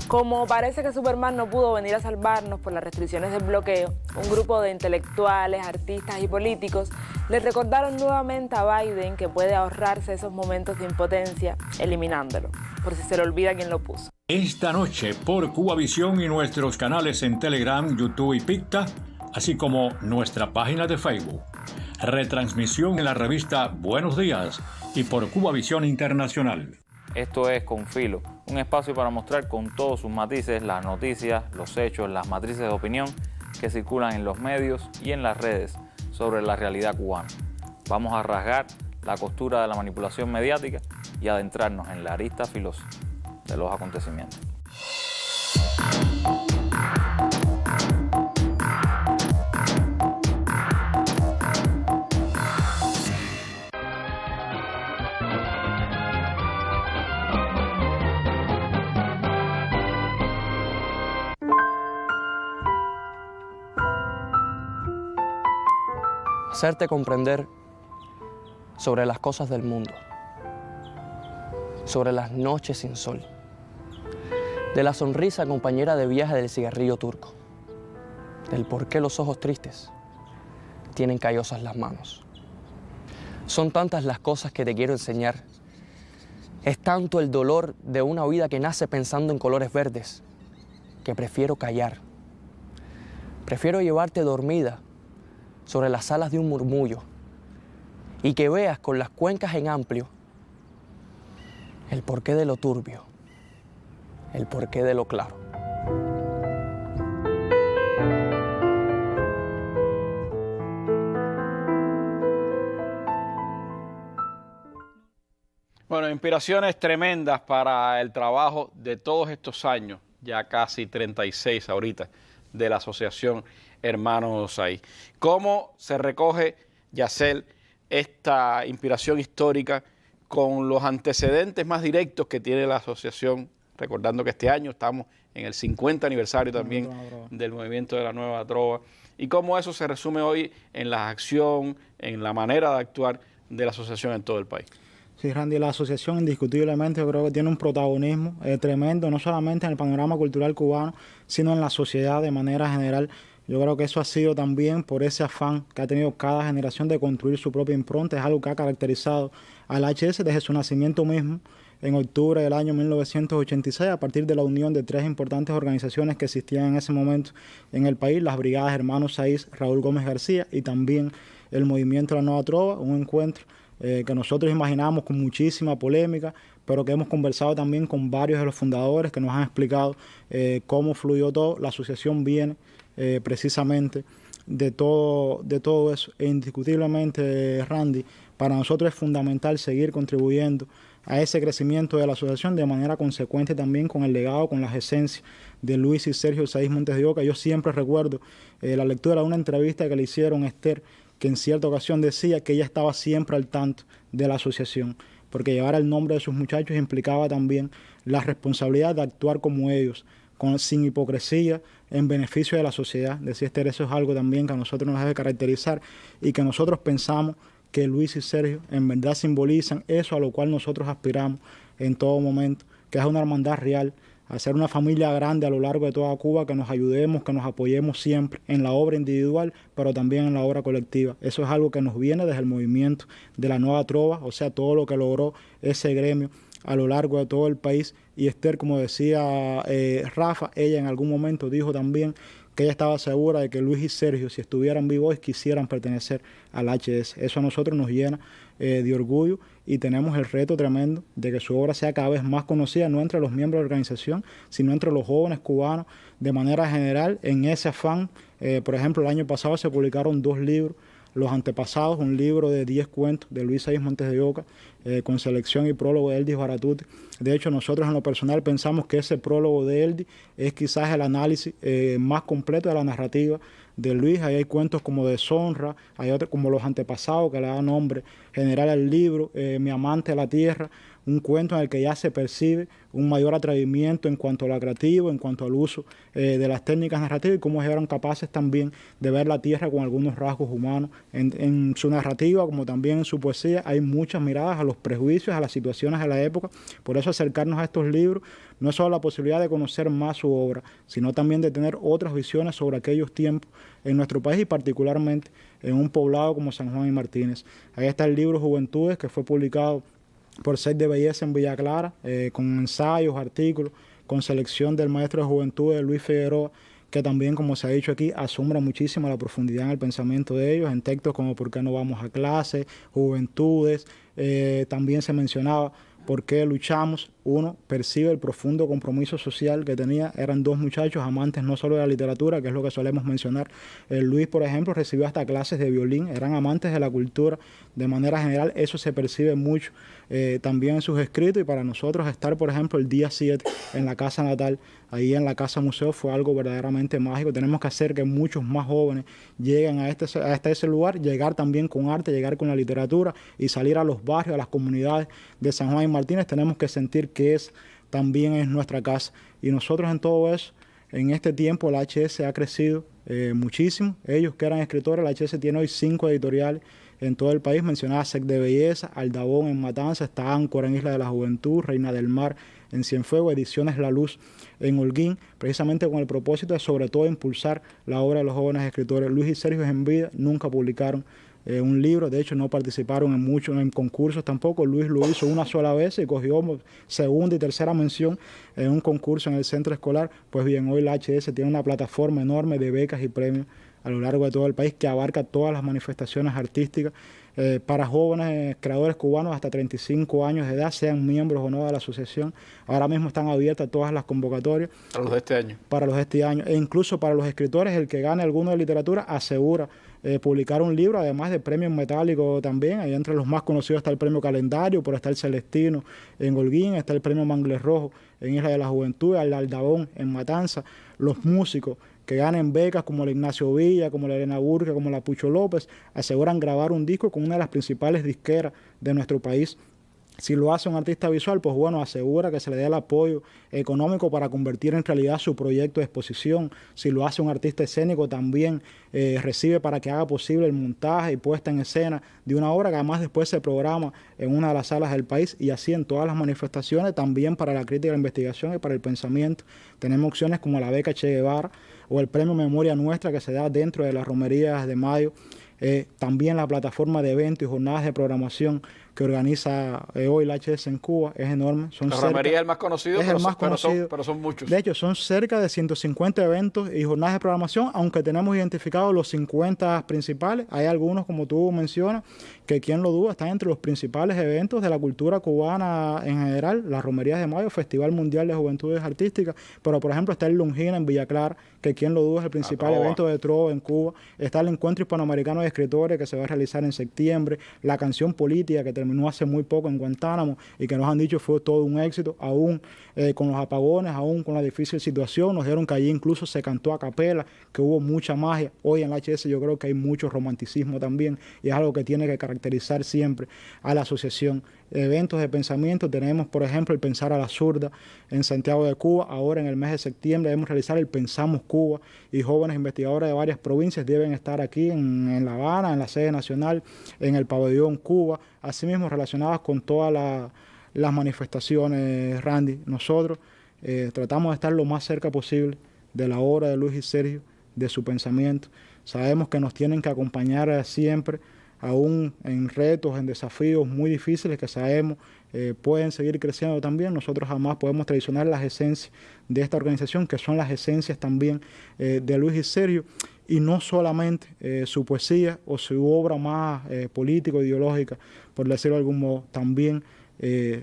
Como parece que Superman no pudo venir a salvarnos por las restricciones del bloqueo, un grupo de intelectuales, artistas y políticos le recordaron nuevamente a Biden que puede ahorrarse esos momentos de impotencia eliminándolo, por si se le olvida quién lo puso. Esta noche por Cubavisión y nuestros canales en Telegram, YouTube y Picta, así como nuestra página de Facebook. Retransmisión en la revista Buenos Días y por Cubavisión Internacional. Esto es Con Filo, un espacio para mostrar con todos sus matices las noticias, los hechos, las matrices de opinión que circulan en los medios y en las redes sobre la realidad cubana. Vamos a rasgar la costura de la manipulación mediática y adentrarnos en la arista filosa de los acontecimientos. Hacerte comprender sobre las cosas del mundo, sobre las noches sin sol, de la sonrisa compañera de viaje del cigarrillo turco, del por qué los ojos tristes tienen callosas las manos. Son tantas las cosas que te quiero enseñar. Es tanto el dolor de una vida que nace pensando en colores verdes, que prefiero callar. Prefiero llevarte dormida sobre las alas de un murmullo y que veas con las cuencas en amplio el porqué de lo turbio, el porqué de lo claro. Bueno, inspiraciones tremendas para el trabajo de todos estos años, ya casi 36 ahorita, de la Asociación Hermanos Saiz. ¿Cómo se recoge, Yacel, esta inspiración histórica con los antecedentes más directos que tiene la asociación? Recordando que este año estamos en el 50 aniversario también del movimiento de la Nueva Trova. ¿Y cómo eso se resume hoy en la acción, en la manera de actuar de la asociación en todo el país? Sí, Randy, la asociación indiscutiblemente yo creo que tiene un protagonismo tremendo, no solamente en el panorama cultural cubano, sino en la sociedad de manera general. Yo creo que eso ha sido también por ese afán que ha tenido cada generación de construir su propia impronta. Es algo que ha caracterizado al HS desde su nacimiento mismo, en octubre del año 1986, a partir de la unión de 3 importantes organizaciones que existían en ese momento en el país, las Brigadas Hermanos Saiz, Raúl Gómez García, y también el Movimiento de la Nueva Trova, un encuentro que nosotros imaginamos con muchísima polémica, pero que hemos conversado también con varios de los fundadores que nos han explicado cómo fluyó todo. La asociación viene precisamente de todo eso. E indiscutiblemente, Randy, para nosotros es fundamental seguir contribuyendo a ese crecimiento de la asociación de manera consecuente también con el legado, con las esencias de Luis y Sergio Saiz Montes de Oca. Yo siempre recuerdo la lectura de una entrevista que le hicieron a Esther, que en cierta ocasión decía que ella estaba siempre al tanto de la asociación, porque llevar el nombre de sus muchachos implicaba también la responsabilidad de actuar como ellos, sin hipocresía, en beneficio de la sociedad. Decía Esther, eso es algo también que a nosotros nos debe caracterizar y que nosotros pensamos que Luis y Sergio en verdad simbolizan eso a lo cual nosotros aspiramos en todo momento, que es una hermandad real, hacer una familia grande a lo largo de toda Cuba, que nos ayudemos, que nos apoyemos siempre en la obra individual, pero también en la obra colectiva. Eso es algo que nos viene desde el movimiento de la Nueva Trova, o sea, todo lo que logró ese gremio a lo largo de todo el país. Y Esther, como decía Rafa, ella en algún momento dijo también que ella estaba segura de que Luis y Sergio, si estuvieran vivos, quisieran pertenecer al HS. Eso a nosotros nos llena de orgullo y tenemos el reto tremendo de que su obra sea cada vez más conocida, no entre los miembros de la organización, sino entre los jóvenes cubanos de manera general, en ese afán. Por ejemplo, el año pasado se publicaron 2 libros, Los Antepasados, un libro de 10 cuentos de Luis Saiz Montes de Oca, con selección y prólogo de Eldis Baratuti. De hecho, nosotros en lo personal pensamos que ese prólogo de Eldis es quizás el análisis más completo de la narrativa de Luis. Ahí hay cuentos como Deshonra, hay otros como Los Antepasados, que le da nombre general al libro, Mi amante a la tierra, un cuento en el que ya se percibe un mayor atrevimiento en cuanto a lo creativo, en cuanto al uso de las técnicas narrativas y cómo eran capaces también de ver la tierra con algunos rasgos humanos. En su narrativa, como también en su poesía, hay muchas miradas a los prejuicios, a las situaciones de la época. Por eso acercarnos a estos libros no es solo la posibilidad de conocer más su obra, sino también de tener otras visiones sobre aquellos tiempos en nuestro país y particularmente en un poblado como San Juan y Martínez. Ahí está el libro Juventudes, que fue publicado por Set de Belleza en Villa Clara, con ensayos, artículos, con selección del maestro de Juventudes, Luis Figueroa, que también, como se ha dicho aquí, asombra muchísimo la profundidad en el pensamiento de ellos, en textos como ¿Por qué no vamos a clase?, Juventudes, también se mencionaba ¿Por qué luchamos? Uno percibe el profundo compromiso social que tenía. Eran 2 muchachos amantes no solo de la literatura, que es lo que solemos mencionar. Luis, por ejemplo, recibió hasta clases de violín. Eran amantes de la cultura de manera general. Eso se percibe mucho también en sus escritos. Y para nosotros estar, por ejemplo, el día 7 en la casa natal, ahí en la casa museo, fue algo verdaderamente mágico. Tenemos que hacer que muchos más jóvenes lleguen hasta ese lugar, llegar también con arte, llegar con la literatura y salir a los barrios, a las comunidades de San Juan y Martínez. Tenemos que sentir que también es nuestra casa. Y nosotros en todo eso, en este tiempo, el HS ha crecido muchísimo. Ellos que eran escritores, el HS tiene hoy 5 editoriales en todo el país. Mencionaba Sec de Belleza, Aldabón en Matanza, está Áncora en Isla de la Juventud, Reina del Mar en Cienfuegos, Ediciones La Luz en Holguín, precisamente con el propósito de sobre todo impulsar la obra de los jóvenes escritores. Luis y Sergio en vida nunca publicaron un libro, de hecho no participaron en concursos tampoco. Luis lo hizo una sola vez y cogió segunda y tercera mención en un concurso en el centro escolar. Pues bien, hoy la HS tiene una plataforma enorme de becas y premios a lo largo de todo el país que abarca todas las manifestaciones artísticas para jóvenes creadores cubanos hasta 35 años de edad, sean miembros o no de la asociación. Ahora mismo están abiertas todas las convocatorias. Para los de este año. Para los de este año. E incluso para los escritores, el que gane alguno de literatura asegura publicar un libro, además de premios metálicos también. Ahí entre los más conocidos está el premio Calendario, pero está el Celestino en Holguín, está el premio Mangles Rojo en Isla de la Juventud, el Aldabón en Matanza. Los músicos que ganen becas como la Ignacio Villa, como la Elena Burke, como la Pucho López, aseguran grabar un disco con una de las principales disqueras de nuestro país. Si lo hace un artista visual, pues bueno, asegura que se le dé el apoyo económico para convertir en realidad su proyecto de exposición. Si lo hace un artista escénico, también recibe para que haga posible el montaje y puesta en escena de una obra que además después se programa en una de las salas del país, y así en todas las manifestaciones, también para la crítica, la investigación y para el pensamiento. Tenemos opciones como la beca Che Guevara o el premio Memoria Nuestra, que se da dentro de las romerías de mayo. También la plataforma de eventos y jornadas de programación que organiza hoy la HS en Cuba es enorme. La romería es el más conocido, pero son muchos. De hecho, son cerca de 150 eventos y jornadas de programación, aunque tenemos identificados los 50 principales. Hay algunos, como tú mencionas, que quien lo duda, están entre los principales eventos de la cultura cubana en general. Las romerías de mayo, Festival Mundial de Juventudes Artísticas, pero por ejemplo está el Longina en Villa Clara, que quien lo duda es el principal evento de trova en Cuba. Está el Encuentro Hispanoamericano de Escritores, que se va a realizar en septiembre. La Canción Política, que terminó hace muy poco en Guantánamo y que nos han dicho fue todo un éxito, aún con los apagones, aún con la difícil situación. Nos dijeron que allí incluso se cantó a capela, que hubo mucha magia. Hoy en la HS yo creo que hay mucho romanticismo también, y es algo que tiene que caracterizar siempre a la asociación. Eventos de pensamiento, tenemos por ejemplo el Pensar a la Zurda en Santiago de Cuba. Ahora en el mes de septiembre debemos realizar el Pensamos Cuba, y jóvenes investigadores de varias provincias deben estar aquí en La Habana, en la sede nacional, en el pabellón Cuba, asimismo relacionadas con todas las manifestaciones. Randy, nosotros tratamos de estar lo más cerca posible de la obra de Luis y Sergio, de su pensamiento. Sabemos que nos tienen que acompañar siempre, aún en retos, en desafíos muy difíciles que sabemos pueden seguir creciendo también. Nosotros jamás podemos traicionar las esencias de esta organización, que son las esencias también de Luis y Sergio, y no solamente su poesía o su obra más político-ideológica, por decirlo de algún modo, también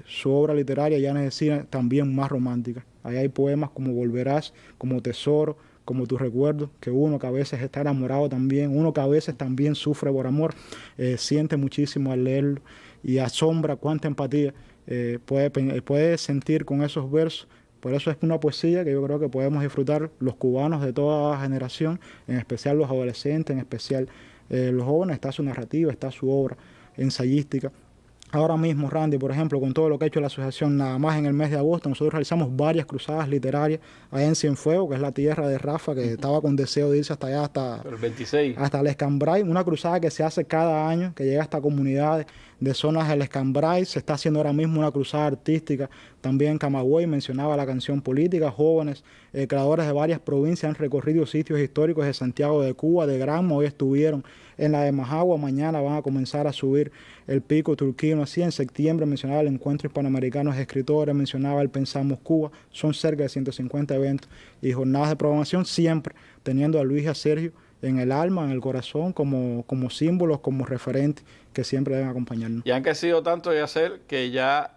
su obra literaria, ya necesita también más romántica. Ahí hay poemas como Volverás, como Tesoro, como Tu Recuerdo, que uno que a veces está enamorado también, uno que a veces también sufre por amor, siente muchísimo al leerlo y asombra cuánta empatía puede sentir con esos versos. Por eso es una poesía que yo creo que podemos disfrutar los cubanos de toda generación, en especial los adolescentes, en especial los jóvenes. Está su narrativa, está su obra ensayística. Ahora mismo, Randy, por ejemplo, con todo lo que ha hecho la asociación, nada más en el mes de agosto, nosotros realizamos varias cruzadas literarias allá en Cienfuegos, que es la tierra de Rafa, que estaba con deseo de irse hasta allá, hasta el 26. Hasta el Escambray, una cruzada que se hace cada año, que llega hasta comunidades de zonas del Escambray. Se está haciendo ahora mismo una cruzada artística también en Camagüey, mencionaba la Canción Política. Jóvenes creadores de varias provincias han recorrido sitios históricos de Santiago de Cuba, de Granma. Hoy estuvieron en la de Majagua, mañana van a comenzar a subir el Pico Turquino. Así en septiembre mencionaba el Encuentro Hispanoamericano de Escritores, mencionaba el Pensamos Cuba. Son cerca de 150 eventos y jornadas de programación, siempre teniendo a Luis y a Sergio en el alma, en el corazón, como símbolos, como referentes que siempre deben acompañarnos. Y han crecido tanto de hacer que ya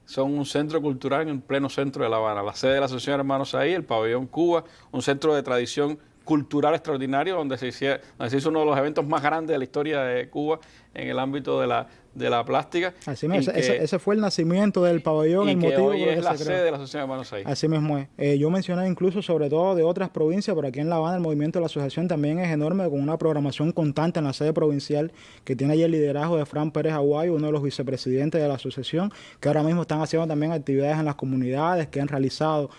son un centro cultural en el pleno centro de La Habana. La sede de la Asociación Hermanos ahí, el Pabellón Cuba, un centro de tradición cultural extraordinario, donde se hizo uno de los eventos más grandes de la historia de Cuba en el ámbito de la plástica. Así mismo, ese fue el nacimiento del pabellón, el motivo hoy es la sede de la Asociación Hermanos ahí. Así mismo es. Yo mencioné incluso sobre todo de otras provincias, pero aquí en La Habana el movimiento de la asociación también es enorme, con una programación constante en la sede provincial, que tiene ahí el liderazgo de Fran Pérez Aguayo, uno de los vicepresidentes de la asociación, que ahora mismo están haciendo también actividades en las comunidades, que han realizado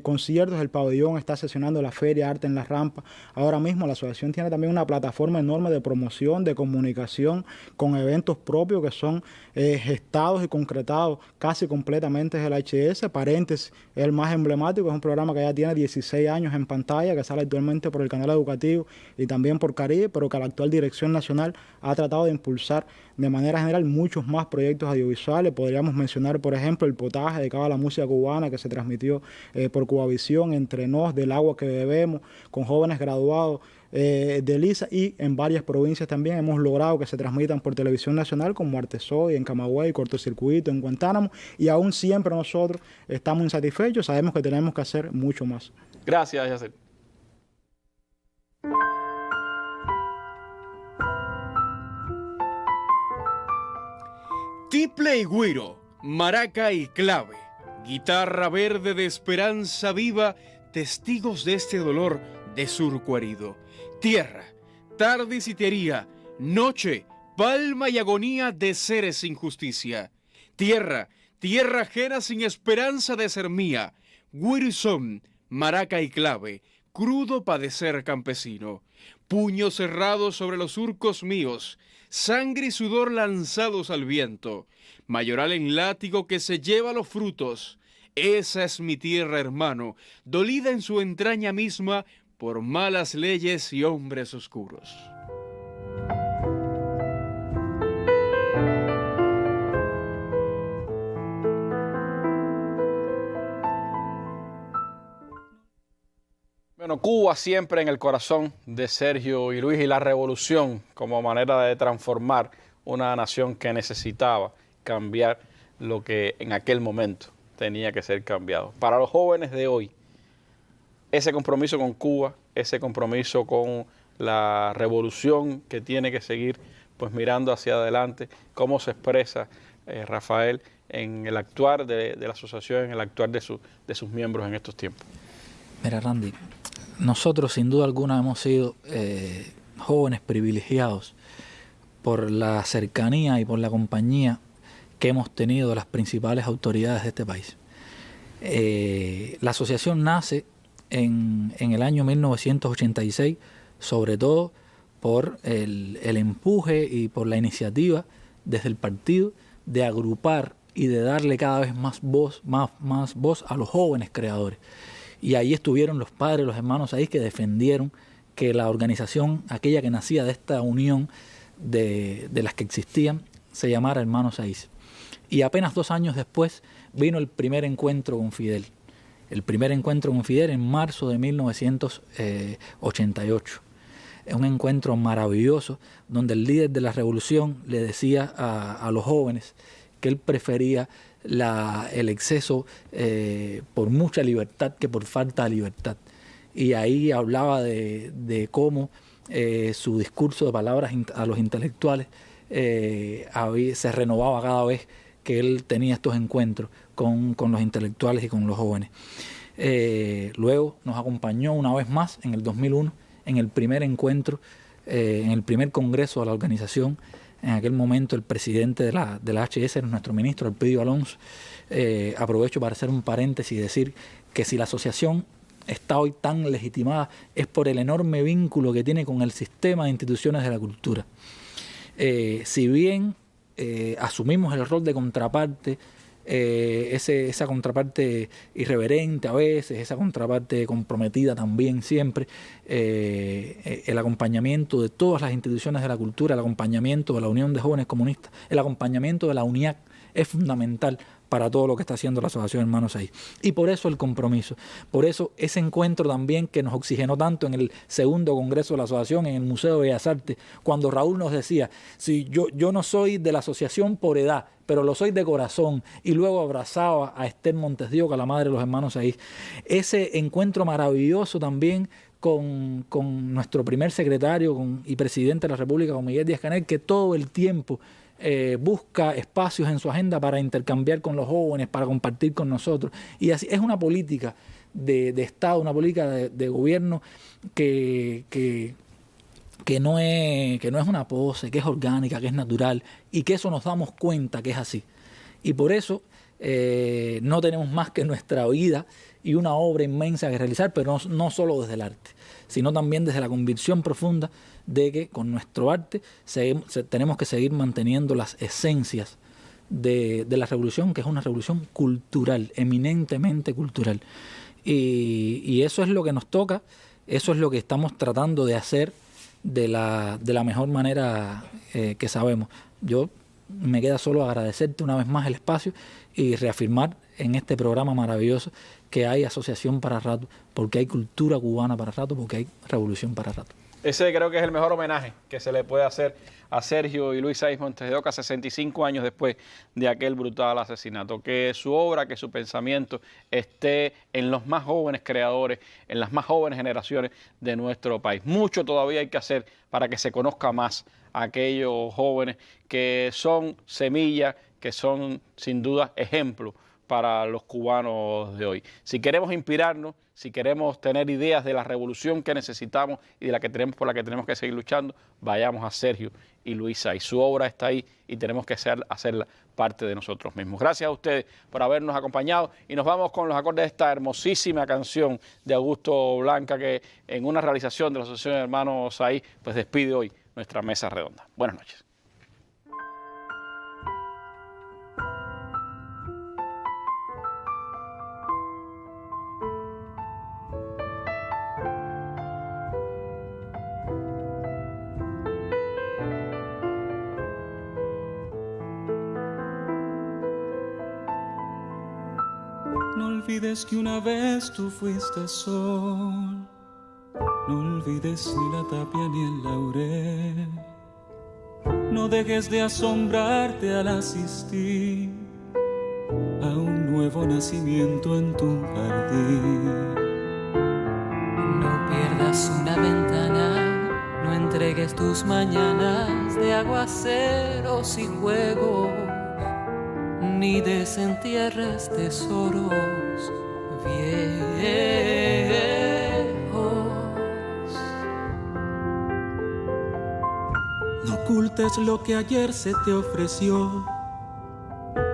conciertos. El pabellón está sesionando la Feria Arte en la Rampa. Ahora mismo la asociación tiene también una plataforma enorme de promoción, de comunicación, con eventos propios que son gestados y concretados casi completamente desde la HS. Paréntesis, el más emblemático, es un programa que ya tiene 16 años en pantalla, que sale actualmente por el canal educativo y también por Caribe, pero que la actual Dirección Nacional ha tratado de impulsar de manera general muchos más proyectos audiovisuales. Podríamos mencionar, por ejemplo, el potaje dedicado a la música cubana, que se transmitió por Cubavisión, Entre Nos, Del Agua que Bebemos, con jóvenes graduados de Lisa, y en varias provincias también hemos logrado que se transmitan por Televisión Nacional, como Artesoy, en Camagüey, Cortocircuito, en Guantánamo, y aún siempre nosotros estamos insatisfechos, sabemos que tenemos que hacer mucho más. Gracias, Yacer. Tiple y güiro, maraca y clave, guitarra verde de esperanza viva, testigos de este dolor de surco herido. Tierra, tarde y sitiería, noche, palma y agonía de seres sin justicia. Tierra, tierra ajena sin esperanza de ser mía. Guirizón, maraca y clave, crudo padecer campesino. Puño cerrado sobre los surcos míos, sangre y sudor lanzados al viento. Mayoral en látigo que se lleva los frutos. Esa es mi tierra, hermano, dolida en su entraña misma por malas leyes y hombres oscuros. Bueno, Cuba siempre en el corazón de Sergio y Luis, y la revolución como manera de transformar una nación que necesitaba cambiar lo que en aquel momento tenía que ser cambiado. Para los jóvenes de hoy, ese compromiso con Cuba, ese compromiso con la revolución que tiene que seguir pues mirando hacia adelante, cómo se expresa Rafael en el actuar de la asociación, en el actuar de sus miembros en estos tiempos. Mira, Randy, nosotros sin duda alguna hemos sido jóvenes privilegiados por la cercanía y por la compañía que hemos tenido de las principales autoridades de este país. La asociación nace en el año 1986, sobre todo por el empuje y por la iniciativa desde el partido de agrupar y de darle cada vez más voz a los jóvenes creadores. Y ahí estuvieron los padres, los hermanos ahí que defendieron que la organización, aquella que nacía de esta unión de las que existían, se llamara Hermanos Saiz. Y apenas 2 años después vino el primer encuentro con Fidel. El primer encuentro con Fidel en marzo de 1988. Es un encuentro maravilloso donde el líder de la revolución le decía a los jóvenes que él prefería el exceso por mucha libertad que por falta de libertad. Y ahí hablaba de cómo su discurso de palabras a los intelectuales se renovaba cada vez que él tenía estos encuentros con los intelectuales y con los jóvenes. Luego nos acompañó una vez más en el 2001 en el primer encuentro, en el primer congreso de la organización. En aquel momento el presidente de la HS era nuestro ministro, Elpidio Alonso. Aprovecho para hacer un paréntesis y decir que si la asociación está hoy tan legitimada es por el enorme vínculo que tiene con el sistema de instituciones de la cultura. Si bien asumimos el rol de contraparte, esa contraparte irreverente a veces, esa contraparte comprometida también siempre, el acompañamiento de todas las instituciones de la cultura, el acompañamiento de la Unión de Jóvenes Comunistas, el acompañamiento de la UNIAC es fundamental para todo lo que está haciendo la Asociación Hermanos Saiz. Y por eso el compromiso, por eso ese encuentro también que nos oxigenó tanto en el segundo congreso de la asociación, en el Museo de Bellas Artes, cuando Raúl nos decía, si yo no soy de la asociación por edad, pero lo soy de corazón, y luego abrazaba a Esther Montes de Oca, la madre de los hermanos Saiz. Ese encuentro maravilloso también con nuestro primer secretario y presidente de la República, con Miguel Díaz-Canel, que todo el tiempo busca espacios en su agenda para intercambiar con los jóvenes, para compartir con nosotros. Y así es una política de Estado, una política de gobierno que no es una pose, que es orgánica, que es natural, y que eso nos damos cuenta que es así. Y por eso no tenemos más que nuestra vida y una obra inmensa que realizar, pero no solo desde el arte, sino también desde la convicción profunda de que con nuestro arte tenemos que seguir manteniendo las esencias de la revolución, que es una revolución cultural, eminentemente cultural. Y eso es lo que nos toca, eso es lo que estamos tratando de hacer de la mejor manera que sabemos. Yo me queda solo agradecerte una vez más el espacio y reafirmar en este programa maravilloso que hay asociación para rato, porque hay cultura cubana para rato, porque hay revolución para rato. Ese creo que es el mejor homenaje que se le puede hacer a Sergio y Luis Saiz Montes de Oca 65 años después de aquel brutal asesinato. Que su obra, que su pensamiento esté en los más jóvenes creadores, en las más jóvenes generaciones de nuestro país. Mucho todavía hay que hacer para que se conozca más a aquellos jóvenes que son semillas, que son sin duda ejemplos para los cubanos de hoy. Si queremos inspirarnos, si queremos tener ideas de la revolución que necesitamos y de la que tenemos, por la que tenemos que seguir luchando, vayamos a Sergio y Luis Sáiz. Su obra está ahí y tenemos que hacerla parte de nosotros mismos. Gracias a ustedes por habernos acompañado y nos vamos con los acordes de esta hermosísima canción de Augusto Blanca, que en una realización de la Asociación de Hermanos Sáiz pues despide hoy nuestra mesa redonda. Buenas noches. No olvides que una vez tú fuiste sol, no olvides ni la tapia ni el laurel, no dejes de asombrarte al asistir a un nuevo nacimiento en tu jardín. No pierdas una ventana, no entregues tus mañanas de aguaceros y juegos, ni desentierres tesoros viejos. No ocultes lo que ayer se te ofreció,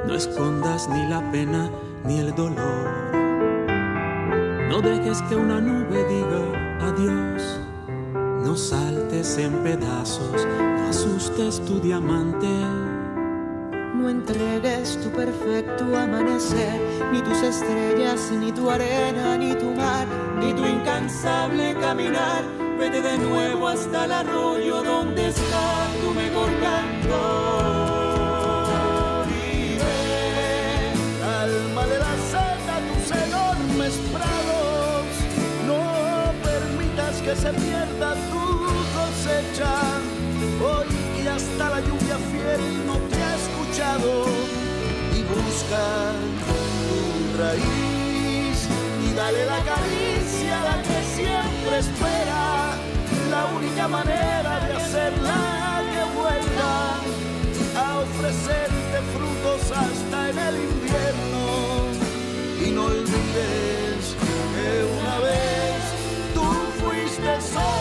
no escondas ni la pena ni el dolor. No dejes que una nube diga adiós, no saltes en pedazos, no asustes tu diamante. No entregues tu perfecto amanecer, ni tus estrellas, ni tu arena, ni tu mar, ni tu incansable caminar. Vete de nuevo hasta el arroyo donde está tu mejor canto. Y ve, alma de la seta, tus enormes prados. No permitas que se pierda tu cosecha. Hoy que ya está la lluvia fiel no te ha escuchado, y busca tu raíz y dale la caricia a la que siempre espera, la única manera de hacerla que vuelva a ofrecerte frutos hasta en el invierno. Y no olvides que una vez tú fuiste sol.